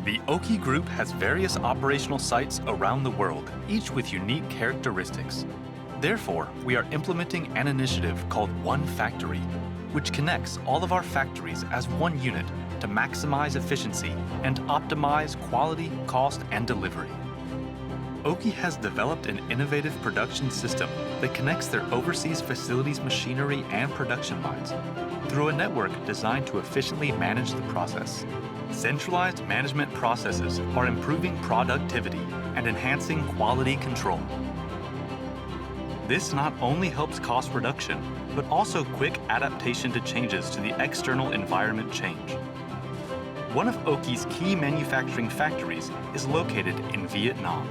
The OKI Group has various operational sites around the world, each with unique characteristics. Therefore, we are implementing an initiative called One Factory, which connects all of our factories as one unit to maximize efficiency and optimize quality, cost, and delivery. OKI has developed an innovative production system that connects their overseas facilities' machinery and production lines through a network designed to efficiently manage the process. Centralized management processes are improving productivity and enhancing quality control. This not only helps cost reduction, but also quick adaptation to changes to the external environment change. One of OKI's key manufacturing factories is located in Vietnam.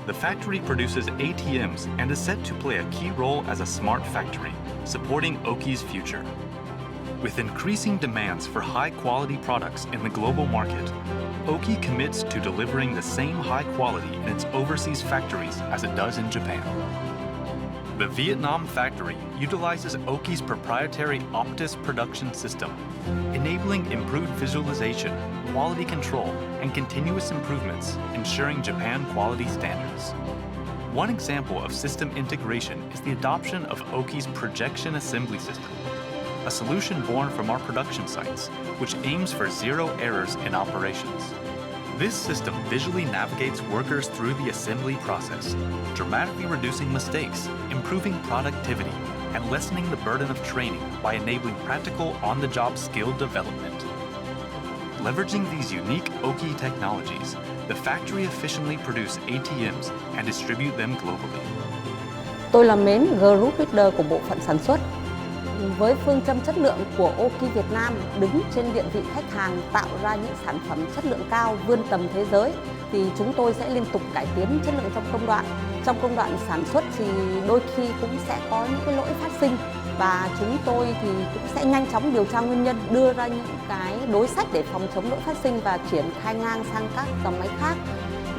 The factory produces ATMs and is set to play a key role as a smart factory, supporting OKI's future. With increasing demands for high-quality products in the global market, OKI commits to delivering the same high quality in its overseas factories as it does in Japan. The Vietnam factory utilizes OKI's proprietary Optis production system, enabling improved visualization, quality control, and continuous improvements, ensuring Japan quality standards. One example of system integration is the adoption of OKI's projection assembly system, a solution born from our production sites, which aims for zero errors in operations. This system visually navigates workers through the assembly process, dramatically reducing mistakes, improving productivity, and lessening the burden of training by enabling practical on-the-job skill development. Leveraging these unique OKI technologies, the factory efficiently produces ATMs and distribute them globally. Tôi là Mến, Group Leader của bộ phận sản xuất. Với phương châm chất lượng của OKI Việt Nam đứng trên địa vị khách hàng tạo ra những sản phẩm chất lượng cao vươn tầm thế giới, thì chúng tôi sẽ liên tục cải tiến chất lượng trong công đoạn. Trong công đoạn sản xuất thì đôi khi cũng sẽ có những cái lỗi phát sinh, và chúng tôi thì cũng sẽ nhanh chóng điều tra nguyên nhân, đưa ra những cái đối sách để phòng chống lỗi phát sinh và triển khai ngang sang các dòng máy khác.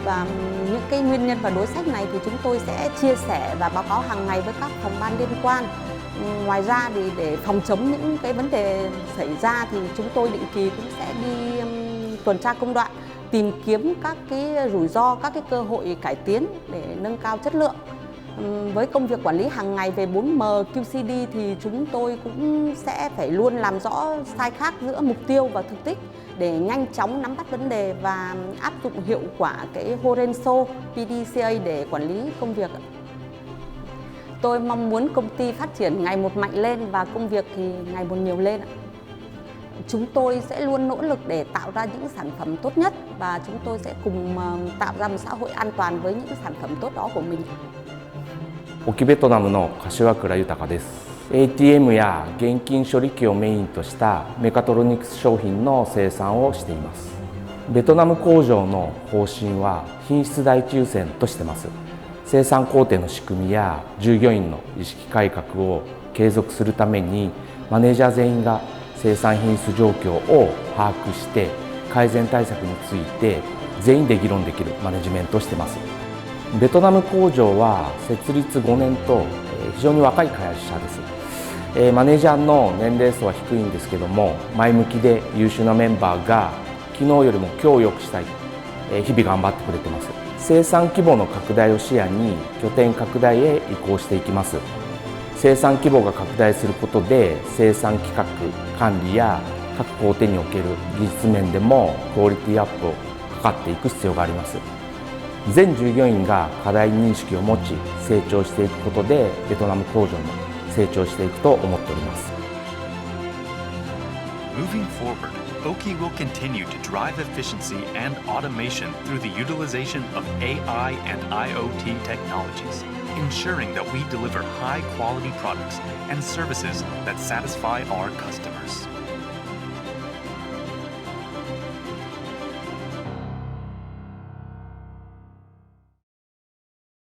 Và những cái nguyên nhân và đối sách này thì chúng tôi sẽ chia sẻ và báo cáo hàng ngày với các phòng ban liên quan. Ngoài ra thì để phòng chống những cái vấn đề xảy ra thì chúng tôi định kỳ cũng sẽ đi tuần tra công đoạn, tìm kiếm các cái rủi ro, các cái cơ hội cải tiến để nâng cao chất lượng. Với công việc quản lý hàng ngày về 4M QCD thì chúng tôi cũng sẽ phải luôn làm rõ sai khác giữa mục tiêu và thực tích để nhanh chóng nắm bắt vấn đề và áp dụng hiệu quả cái Horenso PDCA để quản lý công việc. Tôi mong muốn công ty phát triển ngày một mạnh lên và công việc thì ngày một nhiều lên. Chúng tôi sẽ luôn nỗ lực để tạo ra những sản phẩm tốt nhất và chúng tôi sẽ cùng tạo ra một xã hội an toàn với những sản phẩm tốt đó của mình. OKI ベトナムの柏倉豊です。ATM や現金処理機をメインとしたメカトロニクス商品の生産をしています。ベトナム工場の方針は品質第一優先としています。生産工程の仕組みや従業員の意識改革を継続するためにマネージャー全員が生産品質状況を把握して改善対策について全員で議論できるマネジメントをしています。ベトナム工場は設立5年と非常に若い会社です。マネージャーの年齢層は低いんですけども、前向きで優秀なメンバーが昨日よりも今日良くしたい、日々頑張ってくれています。生産規模の拡大を視野に拠点拡大へ移行していきます。生産規模が拡大することで生産企画管理や各工程における技術面でもクオリティアップを図っていく必要があります。全従業員が課題認識を持ち成長していくことでベトナム工場も成長していくと思っております。Moving forward, OKI will continue to drive efficiency and automation through the utilization of AI and IoT technologies, ensuring that we deliver high-quality products and services that satisfy our customers.